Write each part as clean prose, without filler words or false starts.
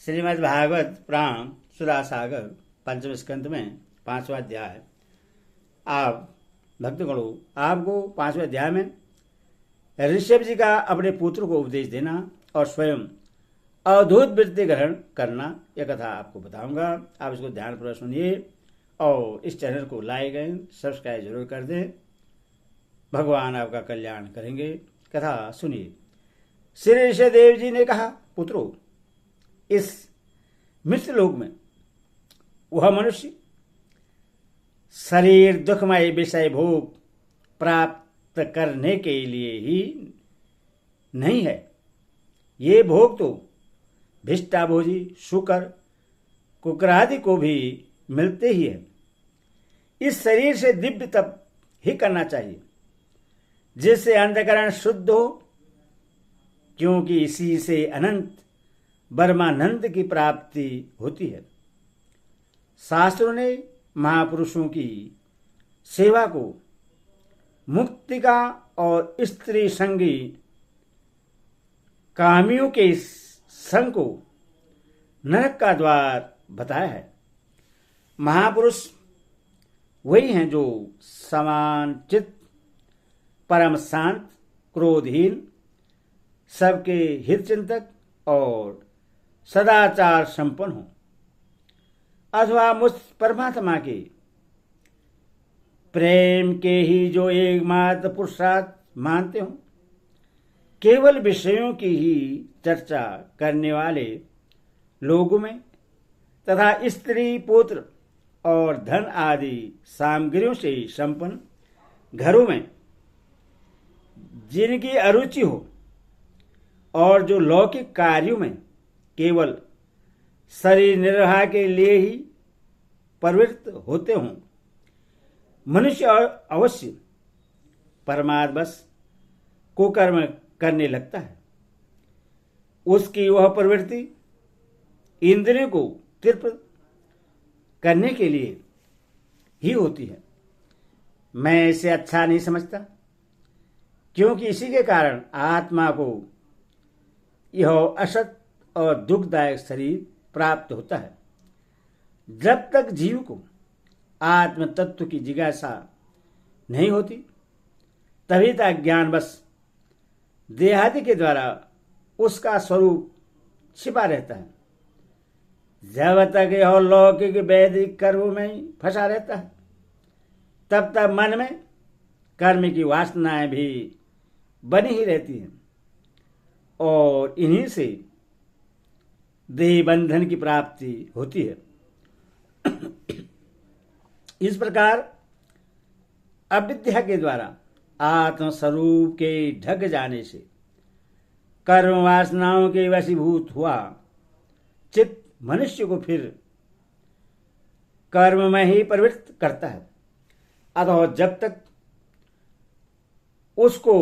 श्रीमद् भागवत पुराण सुरासागर पंचम स्कंद में 5वां अध्याय। आप भक्तगणों, आपको 5वें अध्याय में ऋषभ जी का अपने पुत्र को उपदेश देना और स्वयं अवधूत वृत्ति ग्रहण करना, यह कथा आपको बताऊंगा। आप इसको ध्यानपूर्वक सुनिए और इस चैनल को लाइक एंड सब्सक्राइब जरूर कर दें। भगवान आपका कल्याण करेंगे। कथा सुनिए। श्री ऋषभदेव जी ने कहा, पुत्रों, इस मिश्र लोक में वह मनुष्य शरीर दुखमय विषय भोग प्राप्त करने के लिए ही नहीं है। ये भोग तो भिष्टाभोजी, शुकर, कुकरादि को भी मिलते ही है। इस शरीर से दिव्य तप ही करना चाहिए जिससे अंतःकरण शुद्ध हो, क्योंकि इसी से अनंत ब्रह्मानंद की प्राप्ति होती है। शास्त्रों ने महापुरुषों की सेवा को मुक्ति का और स्त्री संगी कामियों के संग को नरक का द्वार बताया है। महापुरुष वही हैं जो समान चित्त, परम शांत, क्रोधहीन, सबके हित चिंतक और सदाचार संपन्न हो, अथवा मुझ परमात्मा के प्रेम के ही जो एकमात्र पुरुषार्थ मानते हो। केवल विषयों की ही चर्चा करने वाले लोगों में तथा स्त्री, पुत्र और धन आदि सामग्रियों से संपन्न घरों में जिनकी अरुचि हो और जो लौकिक कार्यों में केवल शरीर निर्वाह के लिए ही प्रवृत्त होते हों, मनुष्य अवश्य परमार्थवश कुकर्म करने लगता है। उसकी वह प्रवृत्ति इंद्रियों को तृप्त करने के लिए ही होती है। मैं इसे अच्छा नहीं समझता, क्योंकि इसी के कारण आत्मा को यह असत और दुखदायक शरीर प्राप्त होता है। जब तक जीव को आत्म तत्व की जिज्ञासा नहीं होती, तभी तक ज्ञानवश देहादि के द्वारा उसका स्वरूप छिपा रहता है। जब तक यह लौकिक वैदिक कर्मों में ही फंसा रहता है, तब तक मन में कर्म की वासनाएं भी बनी ही रहती हैं और इन्हीं से देह बंधन की प्राप्ति होती है। इस प्रकार अविद्या के द्वारा आत्म स्वरूप के ढक जाने से कर्म वासनाओं के वशीभूत हुआ चित्त मनुष्य को फिर कर्म में ही प्रवृत्त करता है। अतः जब तक उसको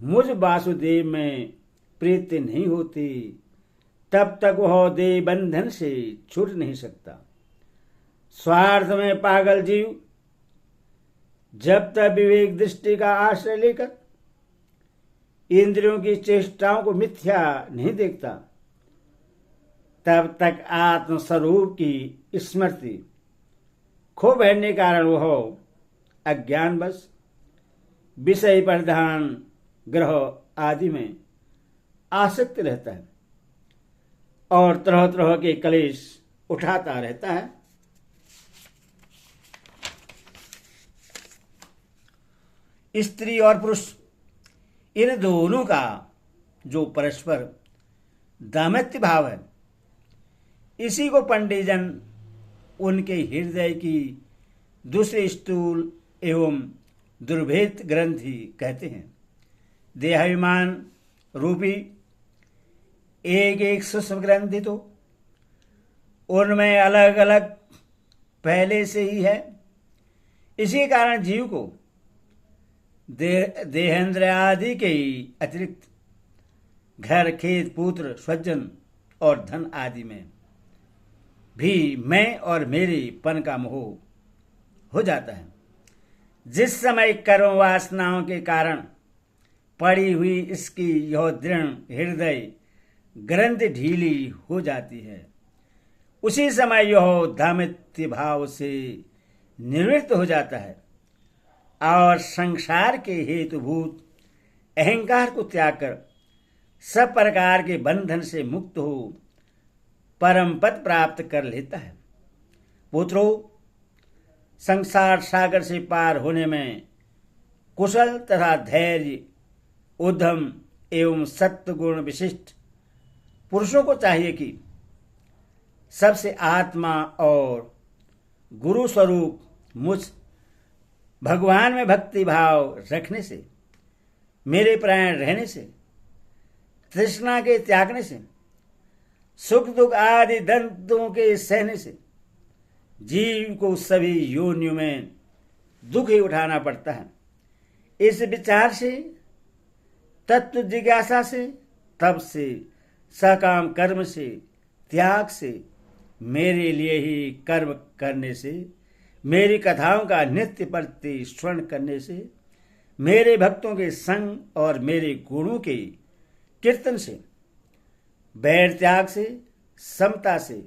मुझ वासुदेव में प्रीति नहीं होती, तब तक वह देह बंधन से छूट नहीं सकता। स्वार्थ में पागल जीव जब तक विवेक दृष्टि का आश्रय लेकर इंद्रियों की चेष्टाओं को मिथ्या नहीं देखता, तब तक आत्म स्वरूप की स्मृति खो बैठने के कारण वह अज्ञानवश विषय प्रधान ग्रह आदि में आसक्त रहता है और तरह तरह के क्लेश उठाता रहता है। स्त्री और पुरुष इन दोनों का जो परस्पर दाम्पत्य भाव है, इसी को पंडित जन उनके हृदय की दूसरी स्थूल एवं दुर्भेद ग्रंथि कहते हैं। देहाभिमान रूपी एक एक सूक्ष्म ग्रंथि तो उनमें अलग अलग पहले से ही है। इसी कारण जीव को देहेंद्र आदि के अतिरिक्त घर, खेत, पुत्र, स्वजन और धन आदि में भी मैं और मेरे पन का मोह हो जाता है। जिस समय कर्म वासनाओं के कारण पड़ी हुई इसकी यह दृढ़ हृदय ग्रंथि ढीली हो जाती है। उसी समय यह दामित्य भाव से निवृत्त हो जाता है और संसार के हेतुभूत अहंकार को त्याग कर सब प्रकार के बंधन से मुक्त हो परम पद प्राप्त कर लेता है। पुत्रो, संसार सागर से पार होने में कुशल तथा धैर्य, उद्यम एवं सत्व गुण विशिष्ट पुरुषों को चाहिए कि सबसे आत्मा और गुरु स्वरूप मुझ भगवान में भक्ति भाव रखने से, मेरे प्राण रहने से, तृष्णा के त्यागने से, सुख दुख आदि दंतों के सहने से जीव को सभी योनियों में दुख ही उठाना पड़ता है। इस विचार से, तत्व जिज्ञासा से, तप से, सकाम कर्म से, त्याग से, मेरे लिए ही कर्म करने से, मेरी कथाओं का नित्य प्रति श्रवण करने से, मेरे भक्तों के संग और मेरे गुणों के कीर्तन से, बैर त्याग से, समता से,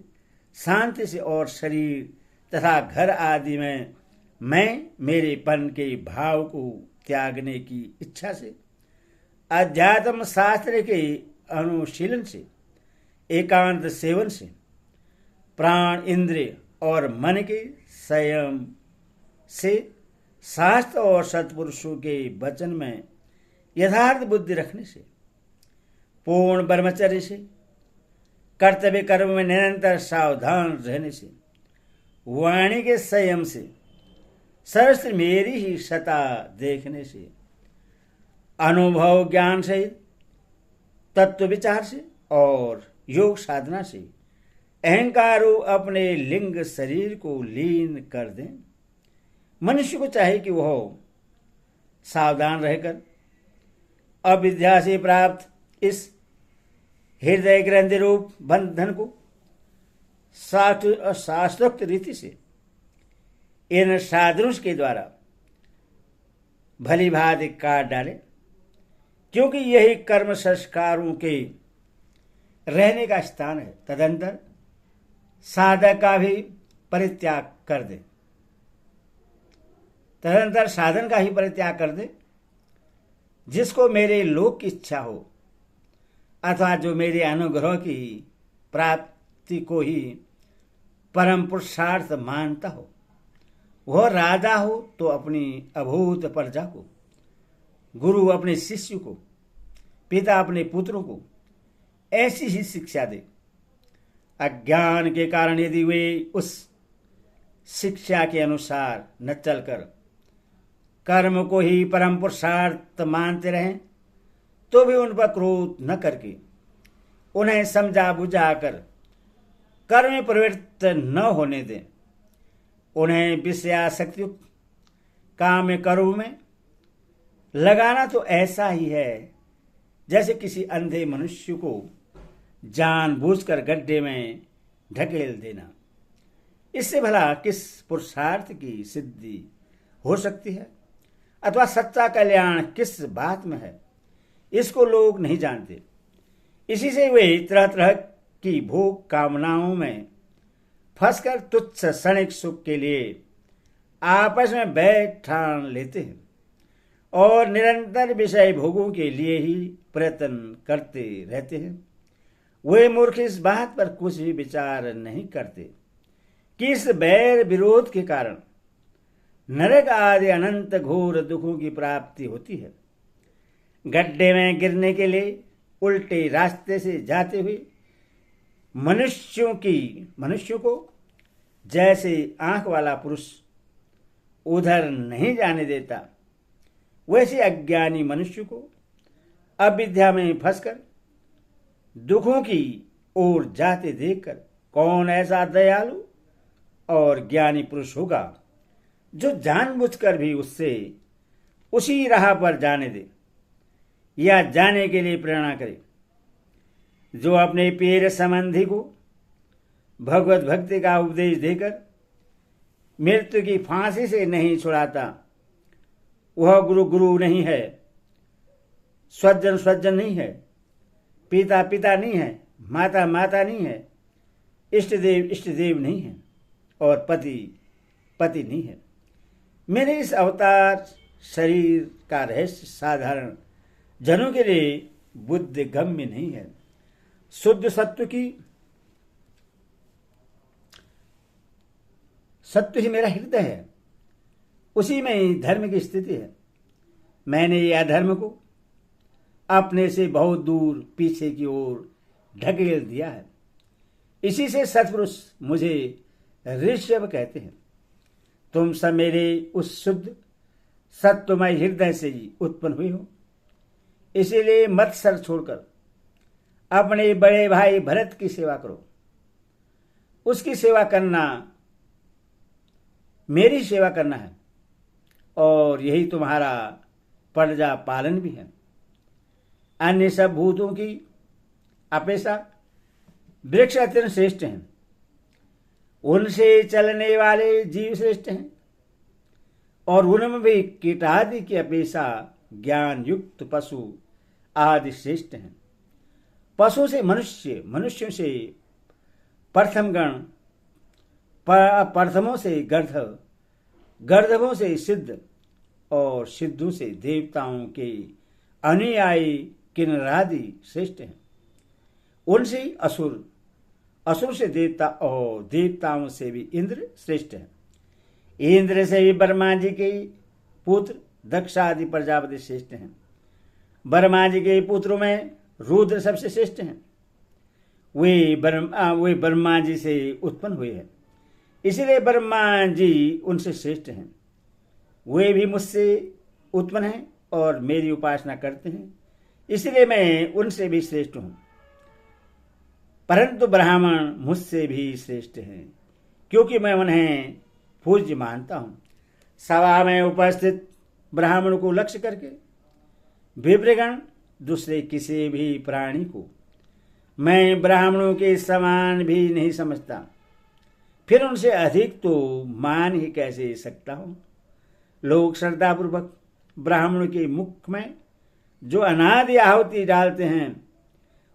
शांति से और शरीर तथा घर आदि में मैं मेरेपन के भाव को त्यागने की इच्छा से, अध्यात्म शास्त्र के अनुशीलन से, एकांत सेवन से, प्राण इंद्रिय और मन के संयम से, शास्त्र और सत्पुरुषों के वचन में यथार्थ बुद्धि रखने से, पूर्ण ब्रह्मचर्य से, कर्तव्य कर्म में निरंतर सावधान रहने से, वाणी के संयम से, सर्वस्व मेरी ही सता देखने से, अनुभव ज्ञान से, तत्व विचार से और योग साधना से अहंकारो अपने लिंग शरीर को लीन कर दें। मनुष्य को चाहे कि वह सावधान रहकर अविद्या से प्राप्त इस हृदय ग्रंथि रूप बंधन को शास्त्रोक्त रीति से इन साधनों के द्वारा भली भांति काट डाले, क्योंकि यही कर्म संस्कारों के रहने का स्थान है। तदंतर साधक का भी परित्याग कर दे, तदंतर साधन का ही परित्याग कर दे। जिसको मेरे लोक की इच्छा हो अथवा जो मेरे अनुग्रह की प्राप्ति को ही परम पुरुषार्थ मानता हो, वह राजा हो तो अपनी अभूत प्रजा को, गुरु अपने शिष्य को, पिता अपने पुत्रों को ऐसी ही शिक्षा दे। अज्ञान के कारण यदि वे उस शिक्षा के अनुसार न चलकर कर्म को ही परम पुरुषार्थ मानते रहें, तो भी उन पर क्रोध न करके उन्हें समझा बुझाकर कर्म में प्रवृत्त न होने दें। उन्हें विषयासक्तियुक्त काम कर्म में लगाना तो ऐसा ही है जैसे किसी अंधे मनुष्य को जानबूझकर गड्ढे में ढकेल देना। इससे भला किस पुरुषार्थ की सिद्धि हो सकती है अथवा सच्चा कल्याण किस बात में है, इसको लोग नहीं जानते। इसी से वे तरह तरह की भोग कामनाओं में फंसकर तुच्छ क्षणिक सुख के लिए आपस में बैठान लेते हैं और निरंतर विषय भोगों के लिए ही प्रयत्न करते रहते हैं। वे मूर्ख इस बात पर कुछ भी विचार नहीं करते कि इस बैर विरोध के कारण नरक आदि अनंत घोर दुखों की प्राप्ति होती है। गड्ढे में गिरने के लिए उल्टे रास्ते से जाते हुए मनुष्यों को जैसे आंख वाला पुरुष उधर नहीं जाने देता, वैसे अज्ञानी मनुष्य को अविद्या में फंसकर दुखों की ओर जाते देखकर कौन ऐसा दयालु और ज्ञानी पुरुष होगा जो जानबूझकर भी उससे उसी राह पर जाने दे या जाने के लिए प्रेरणा करे। जो अपने प्रिय संबंधी को भगवत भक्ति का उपदेश देकर मृत्यु की फांसी से नहीं छुड़ाता, वह गुरु नहीं है, स्वजन नहीं है, पिता पिता नहीं है, माता माता नहीं है, इष्ट देव नहीं है, और पति पति नहीं है। मेरे इस अवतार शरीर का रहस्य साधारण जनों के लिए बुद्धि गम्य नहीं है। शुद्ध सत्व ही मेरा हृदय है, उसी में ही धर्म की स्थिति है। मैंने ये अधर्म को अपने से बहुत दूर पीछे की ओर ढकेल दिया है। इसी से सत्पुरुष मुझे ऋषभ कहते हैं। तुम सब मेरे उस शुद्ध सत्वमय हृदय से ही उत्पन्न हुई हो। इसीलिए मत सर छोड़कर अपने बड़े भाई भरत की सेवा करो। उसकी सेवा करना मेरी सेवा करना है, और यही तुम्हारा प्रजा पालन भी है। अन्य सब भूतों की अपेक्षा वृक्ष अत्यंत श्रेष्ठ हैं, उनसे चलने वाले जीव श्रेष्ठ हैं, और उनमें भी कीटादि की अपेक्षा ज्ञान युक्त पशु आदि श्रेष्ठ हैं। पशु से मनुष्य, मनुष्यों से प्रथम गण, प्रथमों से गर्धव, गर्धवों से सिद्ध, और सिद्धों से देवताओं के अनुयायी किन्नरादि श्रेष्ठ हैं। उनसे असुर, असुर से देवता, और देवताओं से भी इंद्र श्रेष्ठ है। इंद्र से भी ब्रह्मा जी के पुत्र दक्षादि प्रजापति श्रेष्ठ हैं। ब्रह्मा जी के पुत्रों में रुद्र सबसे श्रेष्ठ हैं। वे ब्रह्मा जी से उत्पन्न हुए हैं, इसलिए ब्रह्मा जी उनसे श्रेष्ठ हैं। वे भी मुझसे उत्पन्न हैं और मेरी उपासना करते हैं, इसलिए मैं उनसे भी श्रेष्ठ हूं। परंतु ब्राह्मण मुझसे भी श्रेष्ठ हैं, क्योंकि मैं उन्हें पूज्य मानता हूं। सभा में उपस्थित ब्राह्मण को लक्ष्य करके विप्रगण दूसरे किसी भी प्राणी को मैं ब्राह्मणों के समान भी नहीं समझता, फिर उनसे अधिक तो मान ही कैसे सकता हूं। लोग श्रद्धापूर्वक ब्राह्मणों के मुख में जो अनादि आहुति डालते हैं,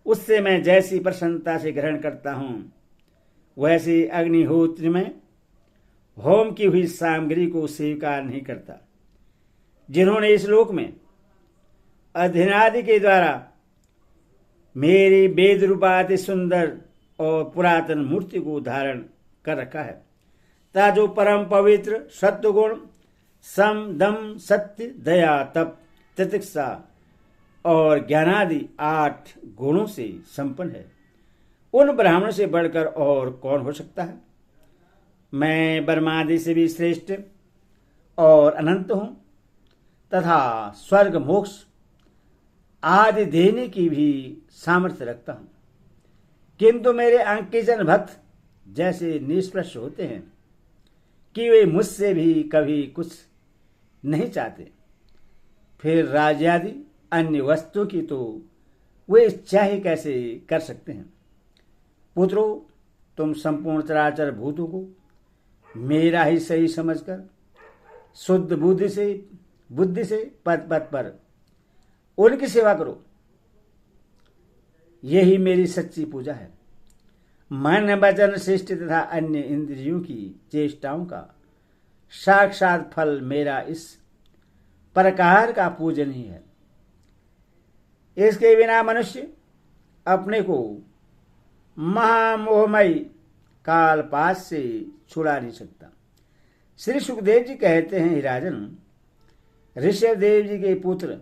उससे मैं जैसी प्रसन्नता से ग्रहण करता हूं, वैसे अग्निहोत्र में होम की हुई सामग्री को स्वीकार नहीं करता। जिन्होंने इस लोक में अध्ययनादि के द्वारा मेरी वेद रूपाति सुंदर और पुरातन मूर्ति को धारण कर रखा है, ता जो परम पवित्र सत्वगुण सम दम सत्य दया तप तितिक्षा और ज्ञानादि 8 गुणों से संपन्न है, उन ब्राह्मण से बढ़कर और कौन हो सकता है। मैं ब्रह्मादि से भी श्रेष्ठ और अनंत हूं, तथा स्वर्ग मोक्ष आदि देने की भी सामर्थ्य रखता हूं। किंतु मेरे अंकिजन भक्त जैसे निष्प्रश होते हैं कि वे मुझसे भी कभी कुछ नहीं चाहते, फिर राज्यादि अन्य वस्तु की तो वे इच्छा ही कैसे कर सकते हैं। पुत्रों, तुम संपूर्ण चराचर भूतों को मेरा ही सही समझकर शुद्ध बुद्धि से पद पद पर उनकी सेवा करो। यही मेरी सच्ची पूजा है। मन वचन शिष्ट तथा अन्य इंद्रियों की चेष्टाओं का साक्षात फल मेरा इस प्रकार का पूजन ही है। इसके बिना मनुष्य अपने को महामोहमयी कालपाश से छुड़ा नहीं सकता। श्री सुखदेव जी कहते हैं, राजन, ऋषभदेव जी के पुत्र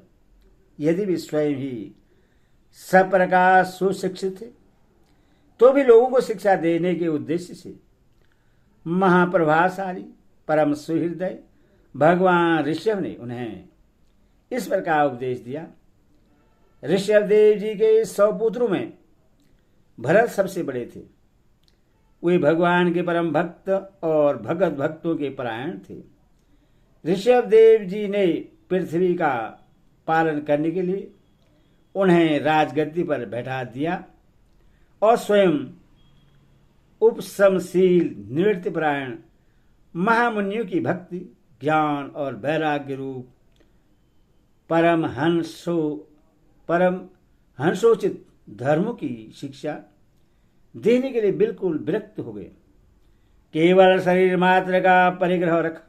यदि भी स्वयं ही सब प्रकार सुशिक्षित थे, तो भी लोगों को शिक्षा देने के उद्देश्य से महाप्रभाशाली परम सुहृदय भगवान ऋषभ ने उन्हें इस प्रकार उपदेश दिया। ऋषभदेव जी के 100 पुत्रों में भरत सबसे बड़े थे। वे भगवान के परम भक्त और भगत भक्तों के परायण थे। ऋषभदेव जी ने पृथ्वी का पालन करने के लिए उन्हें राजगद्दी पर बैठा दिया और स्वयं उपशमशील निवृत्तिपरायण महामुनियों की भक्ति, ज्ञान और वैराग्य रूप परम हंसोचित धर्म की शिक्षा देने के लिए बिल्कुल विरक्त हो गए। केवल शरीर मात्र का परिग्रह रखा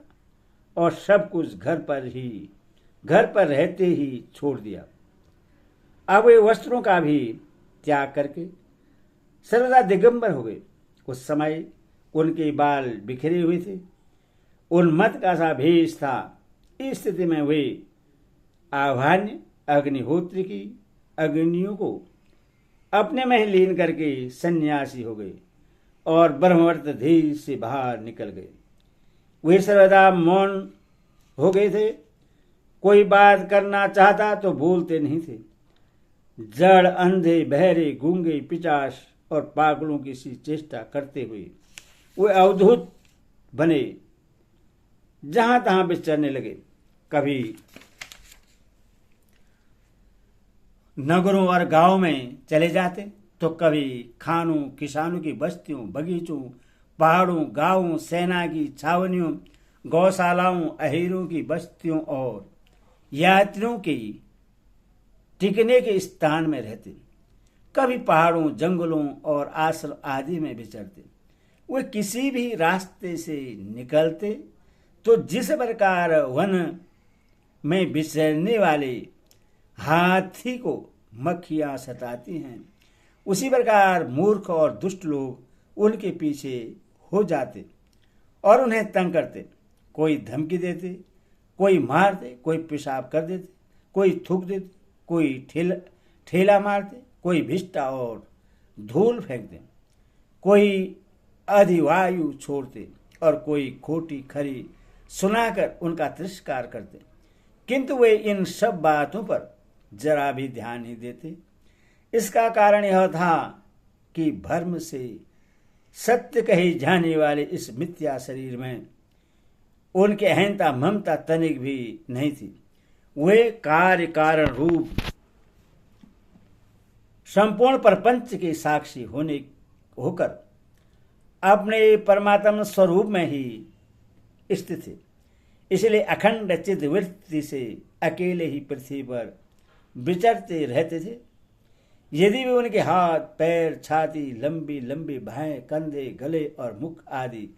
और सब कुछ घर पर रहते ही छोड़ दिया। अब वे वस्त्रों का भी त्याग करके सर्वदा दिगंबर हो गए। उस समय उनके बाल बिखरे हुए थे, उन्मत्त का सा भेष था। इस स्थिति में वे आह्वान्य अग्निहोत्र की अग्नियों को अपने में लीन करके सन्यासी हो गए और ब्रह्मवर्त धीर से बाहर निकल गए। वे सर्वदा मौन हो गए थे। कोई बात करना चाहता तो बोलते नहीं थे। जड़, अंधे, बहरे, गूंगे, पिचास और पागलों की सी चेष्टा करते हुए वे अवधूत बने, जहां तहां विचरने लगे। कभी नगरों और गांवों में चले जाते तो कभी खानों, किसानों की बस्तियों, बगीचों, पहाड़ों, गांवों, सेना की छावनियों, गौशालाओं, अहीरों की बस्तियों और यात्रियों के टिकने के स्थान में रहते। कभी पहाड़ों, जंगलों और आश्रम आदि में विचरते। वे किसी भी रास्ते से निकलते तो जिस प्रकार वन में विचरने वाले हाथी को मक्खियां सताती हैं, उसी प्रकार मूर्ख और दुष्ट लोग उनके पीछे हो जाते और उन्हें तंग करते। कोई धमकी देते, कोई मारते, कोई पेशाब कर देते, कोई थूक देते, कोई ठेला मारते, कोई भिष्टा और धूल फेंकते, कोई अधिवायु छोड़ते और कोई खोटी खरी सुनाकर उनका तिरस्कार करते। किंतु वे इन सब बातों पर जरा भी ध्यान नहीं देते। इसका कारण यह था कि भ्रम से सत्य कही जाने वाले इस मिथ्या शरीर में उनके अहंता ममता तनिक भी नहीं थी। वे कार्य कारण रूप संपूर्ण प्रपंच के साक्षी होकर अपने परमात्म स्वरूप में ही स्थित थे। इसलिए अखंड चित्त वृत्ति से अकेले ही पृथ्वी पर विचरते रहते थे। यदि भी उनके हाथ, पैर, छाती, लंबी लंबी बाहें, कंधे, गले और मुख आदि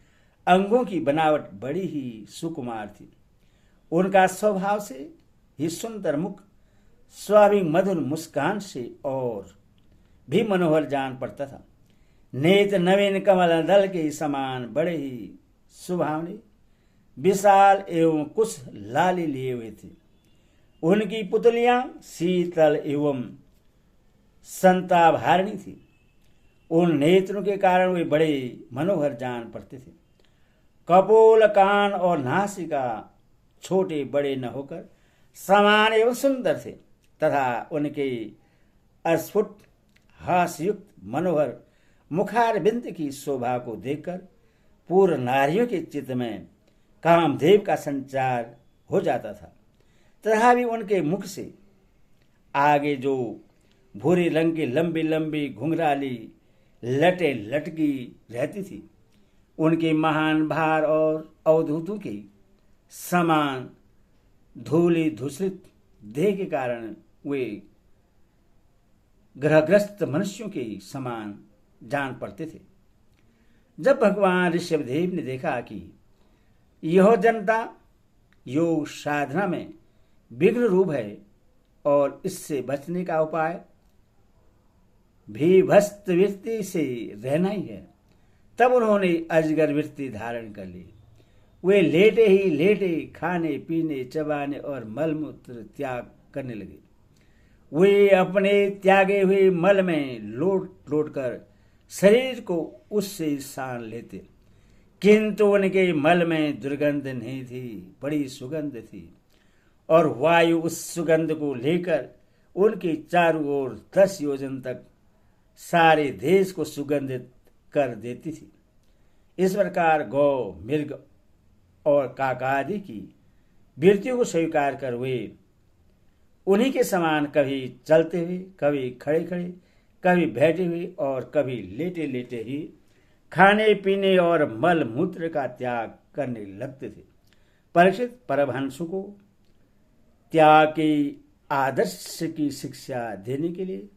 अंगों की बनावट बड़ी ही सुकुमार थी। उनका स्वभाव से ही सुंदर मुख स्वाभाविक मधुर मुस्कान से और भी मनोहर जान पड़ता था। नेत्र नवीन कमल दल के समान बड़े ही सुभावने, विशाल एवं कुछ लाली लिए हुए थे। उनकी पुतलियां शीतल एवं संताभारणी थी। उन नेत्रों के कारण वे बड़े मनोहर जान पड़ते थे। कपोल, कान और नासिका छोटे बड़े न होकर समान एवं सुंदर थे तथा उनके अस्फुट हास्ययुक्त मनोहर मुखारबिंद की शोभा को देखकर पूर्व नारियों के चित्त में कामदेव का संचार हो जाता था। तथा भी उनके मुख से आगे जो भूरे रंग की लंबी लंबी घुंघराली लटे लटकी रहती थी, उनके महान भार और अवधूतों के समान धूली धूसरित देह के कारण वे ग्रहग्रस्त मनुष्यों के समान जान पड़ते थे। जब भगवान ऋषभदेव ने देखा कि यह जनता योग साधना में विघ्न रूप है और इससे बचने का उपाय भी भस्त वृत्ति से रहना ही है, तब उन्होंने अजगर वृत्ति धारण कर ली। वे लेटे ही लेटे खाने पीने, चबाने और मलमूत्र त्याग करने लगे। वे अपने त्यागे हुए मल में लोट लोट कर शरीर को उससे सान लेते, किंतु उनके मल में दुर्गंध नहीं थी, बड़ी सुगंध थी और वायु उस सुगंध को लेकर उनके चारों ओर 10 योजन तक सारे देश को सुगंधित कर देती थी। इस प्रकार गौ, मृग और काकादि की वृत्तियों को स्वीकार कर वे उन्हीं के समान कभी चलते हुए, कभी खड़े खड़े, कभी बैठे हुए और कभी लेटे लेटे ही खाने पीने और मल मूत्र का त्याग करने लगते थे। परीक्षित, परमहंसों को त्याग के आदर्श की शिक्षा देने के लिए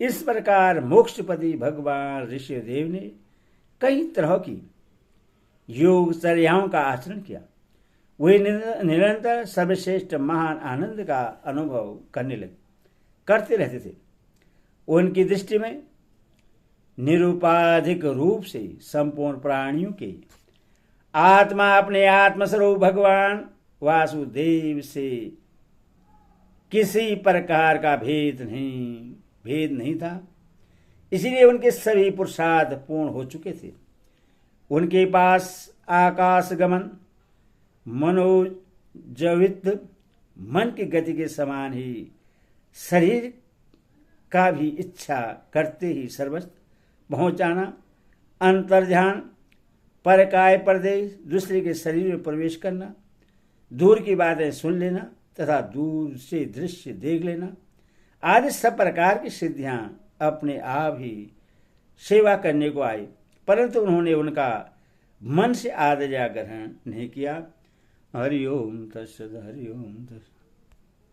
इस प्रकार मोक्षपति भगवान ऋषिदेव ने कई तरह की योगचर्याओं का आचरण किया। वे निरंतर सर्वश्रेष्ठ महान आनंद का अनुभव करते रहते थे। उनकी दृष्टि में निरुपाधिक रूप से संपूर्ण प्राणियों के आत्मा अपने आत्मस्वरूप भगवान वासुदेव से किसी प्रकार का भेद नहीं था। इसलिए उनके सभी पुरुषार्थ पूर्ण हो चुके थे। उनके पास आकाश गमन मनोजवित मन की गति के समान ही शरीर का भी इच्छा करते ही सर्वस्व पहुंच जाना, अंतर्ध्यान, परकाय प्रदेश, दूसरे के शरीर में प्रवेश करना, दूर की बातें सुन लेना तथा दूर से दृश्य देख लेना आदि सब प्रकार की सिद्धियां अपने आप ही सेवा करने को आई, परंतु उन्होंने उनका मन से आदर्श ग्रहण नहीं किया। हरि ओम तत्सत, हरि ओम तत्सत।